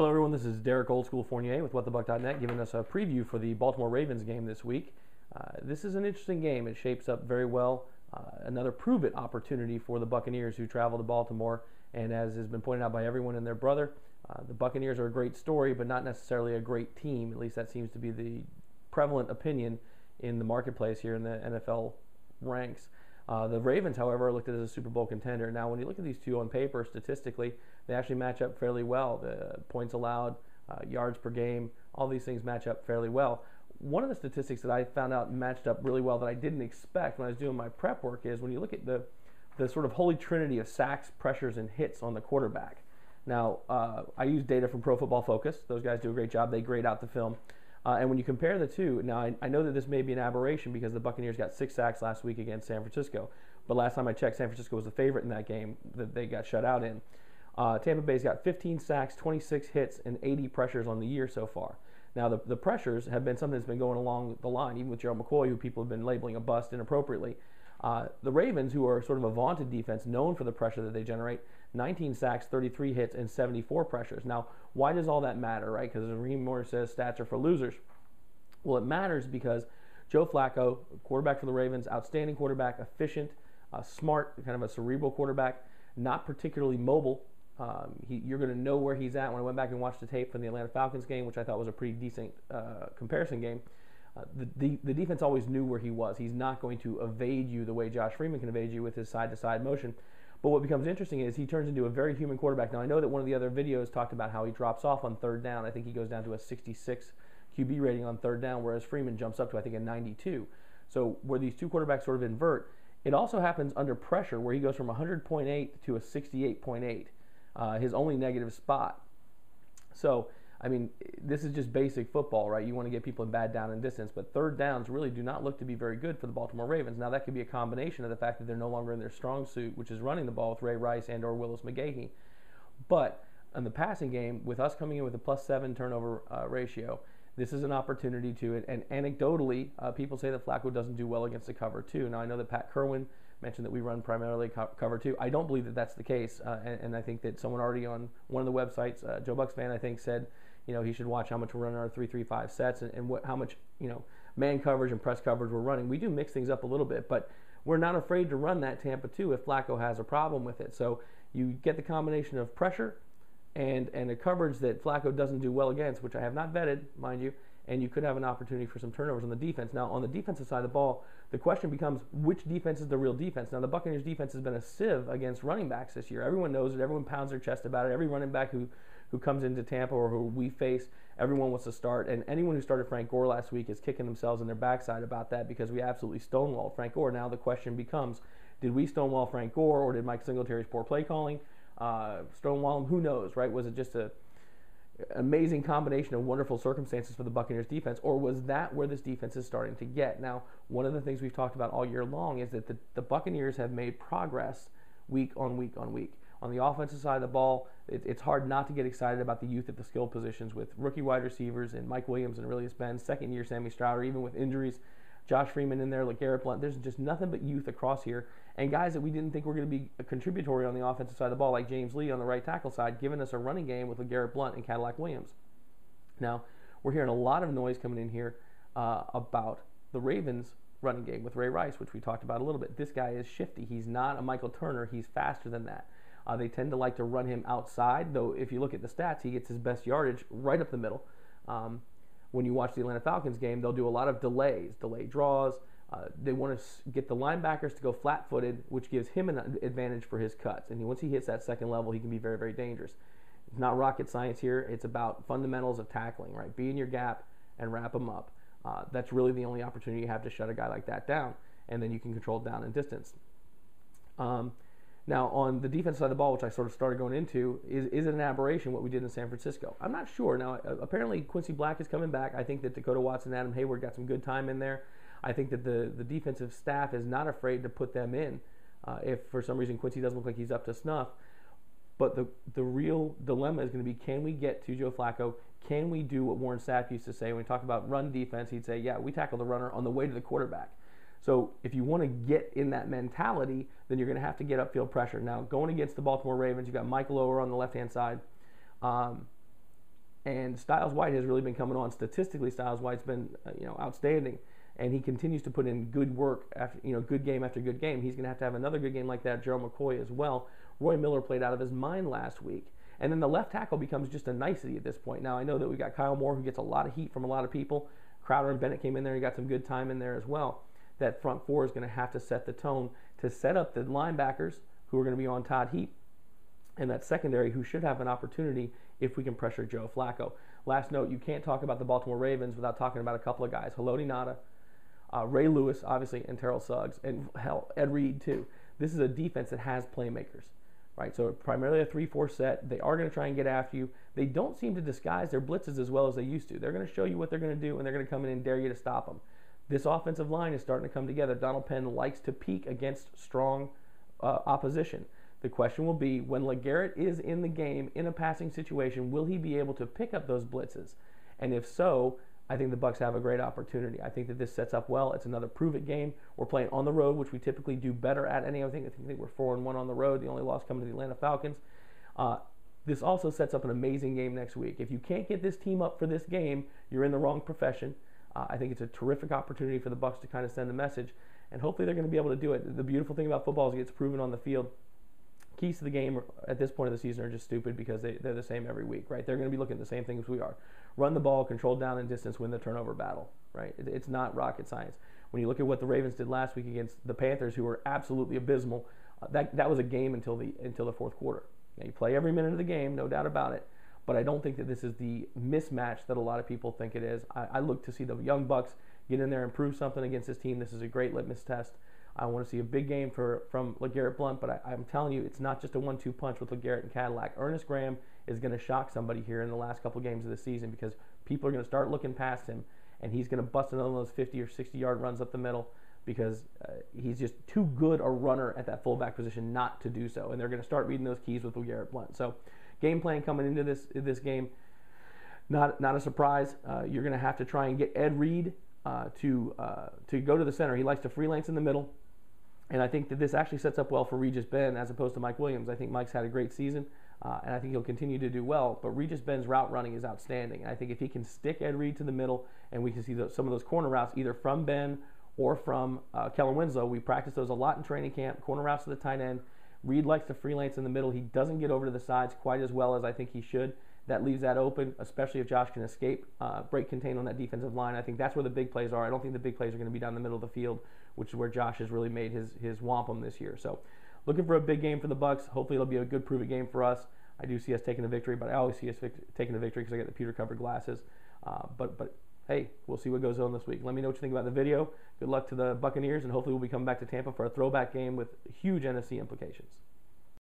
Hello everyone, this is Derek Old School Fournier with WhatTheBuck.net giving us a preview for the Baltimore Ravens game this week. This is an interesting game. It shapes up very well. Another prove-it opportunity for the Buccaneers who travel to Baltimore, and as has been pointed out by everyone and their brother, the Buccaneers are a great story but not necessarily a great team. At least that seems to be the prevalent opinion in the marketplace here in the NFL ranks. The Ravens, however, are looked at as a Super Bowl contender. Now, when you look at these two on paper, statistically, they actually match up fairly well. The points allowed, yards per game, all these things match up fairly well. One of the statistics that I found out matched up really well that I didn't expect when I was doing my prep work is when you look at the sort of holy trinity of sacks, pressures, and hits on the quarterback. Now, I use data from Pro Football Focus. Those guys do a great job. They grade out the film. And when you compare the two, now I know that this may be an aberration because the Buccaneers got 6 sacks last week against San Francisco. But last time I checked, San Francisco was the favorite in that game that they got shut out in. Tampa Bay's got 15 sacks, 26 hits, and 80 pressures on the year so far. Now, the pressures have been something that's been going along the line, even with Gerald McCoy, who people have been labeling a bust inappropriately. The Ravens, who are sort of a vaunted defense, known for the pressure that they generate, 19 sacks, 33 hits, and 74 pressures. Now, why does all that matter, right? Because Raheem Moore says stats are for losers. Well, it matters because Joe Flacco, quarterback for the Ravens, outstanding quarterback, efficient, smart, kind of a cerebral quarterback, not particularly mobile. You're going to know where he's at. When I went back and watched the tape from the Atlanta Falcons game, which I thought was a pretty decent comparison game, the defense always knew where he was. He's not going to evade you the way Josh Freeman can evade you with his side-to-side motion. But what becomes interesting is he turns into a very human quarterback. Now, I know that one of the other videos talked about how he drops off on third down. I think he goes down to a 66 QB rating on third down, whereas Freeman jumps up to, I think, a 92. So where these two quarterbacks sort of invert, it also happens under pressure where he goes from 100.8 to a 68.8, his only negative spot. So, I mean, this is just basic football, right? You want to get people in bad down and distance, but third downs really do not look to be very good for the Baltimore Ravens. Now, that could be a combination of the fact that they're no longer in their strong suit, which is running the ball with Ray Rice and or Willis McGahee. But in the passing game, with us coming in with a +7 turnover ratio, this is an opportunity to, and anecdotally, people say that Flacco doesn't do well against the cover two. Now, I know that Pat Kerwin mentioned that we run primarily cover two. I don't believe that that's the case, and I think that someone already on one of the websites, Joe Bucs fan, I think, said, you know, he should watch how much we're running our 3-3-5 sets and how much, you know, man coverage and press coverage we're running. We do mix things up a little bit, but we're not afraid to run that Tampa 2 if Flacco has a problem with it. So you get the combination of pressure and a coverage that Flacco doesn't do well against, which I have not vetted, mind you, and you could have an opportunity for some turnovers on the defense. Now, on the defensive side of the ball, the question becomes, which defense is the real defense? Now, the Buccaneers defense has been a sieve against running backs this year. Everyone knows it. Everyone pounds their chest about it. Every running back who comes into Tampa or who we face, everyone wants to start. And anyone who started Frank Gore last week is kicking themselves in their backside about that because we absolutely stonewalled Frank Gore. Now the question becomes, did we stonewall Frank Gore or did Mike Singletary's poor play calling stonewall him? Who knows, right? Was it just an amazing combination of wonderful circumstances for the Buccaneers defense, or was that where this defense is starting to get? Now, one of the things we've talked about all year long is that the Buccaneers have made progress week on week on week. On the offensive side of the ball, it's hard not to get excited about the youth at the skill positions with rookie wide receivers and Mike Williams and Aurelius Benz, second year Sammy Stroud, even with injuries, Josh Freeman in there, like Garrett Blunt. There's just nothing but youth across here, and guys that we didn't think were going to be contributory on the offensive side of the ball, like James Lee on the right tackle side, giving us a running game with Garrett Blunt and Cadillac Williams. Now, we're hearing a lot of noise coming in here about the Ravens running game with Ray Rice, which we talked about a little bit. This guy is shifty. He's not a Michael Turner. He's faster than that. They tend to like to run him outside, though if you look at the stats, he gets his best yardage right up the middle. When you watch the Atlanta Falcons game, they'll do a lot of delayed draws. They want to get the linebackers to go flat-footed, which gives him an advantage for his cuts. And once he hits that second level, he can be very, very dangerous. It's not rocket science here. It's about fundamentals of tackling, right? Be in your gap and wrap them up. That's really the only opportunity you have to shut a guy like that down, and then you can control down and distance. Now, on the defense side of the ball, which I sort of started going into, is it an aberration what we did in San Francisco? I'm not sure. Now, apparently Quincy Black is coming back. I think that Dakota Watson and Adam Hayward got some good time in there. I think that the defensive staff is not afraid to put them in if for some reason Quincy doesn't look like he's up to snuff. But the real dilemma is going to be, can we get to Joe Flacco? Can we do what Warren Sapp used to say when we talk about run defense? He'd say, yeah, we tackle the runner on the way to the quarterback. So if you want to get in that mentality, then you're going to have to get upfield pressure. Now, going against the Baltimore Ravens, you've got Michael Oher on the left-hand side. And Styles White has really been coming on. Statistically, Styles White's been outstanding, and he continues to put in good work after good game after good game. He's going to have another good game like that. Gerald McCoy as well. Roy Miller played out of his mind last week. And then the left tackle becomes just a nicety at this point. Now, I know that we got Kyle Moore, who gets a lot of heat from a lot of people. Crowder and Bennett came in there. He got some good time in there as well. That front four is going to have to set the tone to set up the linebackers who are going to be on Todd Heap, and that secondary who should have an opportunity if we can pressure Joe Flacco. Last note, you can't talk about the Baltimore Ravens without talking about a couple of guys. Haloti Ngata, Ray Lewis, obviously, and Terrell Suggs, and hell, Ed Reed, too. This is a defense that has playmakers. Right, so primarily a 3-4 set. They are going to try and get after you. They don't seem to disguise their blitzes as well as they used to. They're going to show you what they're going to do, and they're going to come in and dare you to stop them. This offensive line is starting to come together. Donald Penn likes to peak against strong opposition. The question will be, when LeGarrette is in the game in a passing situation, will he be able to pick up those blitzes? And if so, I think the Bucs have a great opportunity. I think that this sets up well. It's another prove-it game. We're playing on the road, which we typically do better at any other thing. I think we're 4-1 on the road. The only loss coming to the Atlanta Falcons. This also sets up an amazing game next week. If you can't get this team up for this game, you're in the wrong profession. I think it's a terrific opportunity for the Bucs to kind of send a message, and hopefully they're going to be able to do it. The beautiful thing about football is it gets proven on the field. Keys to the game at this point of the season are just stupid because they're the same every week, right? They're going to be looking at the same things we are. Run the ball, control down and distance, win the turnover battle, right? It's not rocket science. When you look at what the Ravens did last week against the Panthers, who were absolutely abysmal, that was a game until the fourth quarter. Now, you play every minute of the game, no doubt about it, but I don't think that this is the mismatch that a lot of people think it is. I look to see the young Bucs get in there and prove something against this team. This is a great litmus test. I want to see a big game from LeGarrette Blount, but I'm telling you, it's not just a 1-2 punch with LeGarrette and Cadillac. Ernest Graham is going to shock somebody here in the last couple games of the season because people are going to start looking past him, and he's going to bust another one of those 50 or 60-yard runs up the middle because he's just too good a runner at that fullback position not to do so, and they're going to start reading those keys with LeGarrette Blount. So game plan coming into this game, not a surprise. You're going to have to try and get Ed Reed to go to the center. He likes to freelance in the middle. And I think that this actually sets up well for Regis Ben as opposed to Mike Williams. I think Mike's had a great season, and I think he'll continue to do well. But Regis Ben's route running is outstanding. And I think if he can stick Ed Reed to the middle, and we can see some of those corner routes either from Ben or from Kellen Winslow. We practice those a lot in training camp, corner routes to the tight end. Reed likes to freelance in the middle. He doesn't get over to the sides quite as well as I think he should. That leaves that open, especially if Josh can escape, break contain on that defensive line. I think that's where the big plays are. I don't think the big plays are going to be down the middle of the field, which is where Josh has really made his wampum this year. So looking for a big game for the Bucs. Hopefully it'll be a good prove-it game for us. I do see us taking the victory, but I always see us taking the victory because I got the pewter-covered glasses. But hey, we'll see what goes on this week. Let me know what you think about the video. Good luck to the Buccaneers, and hopefully we'll be coming back to Tampa for a throwback game with huge NFC implications.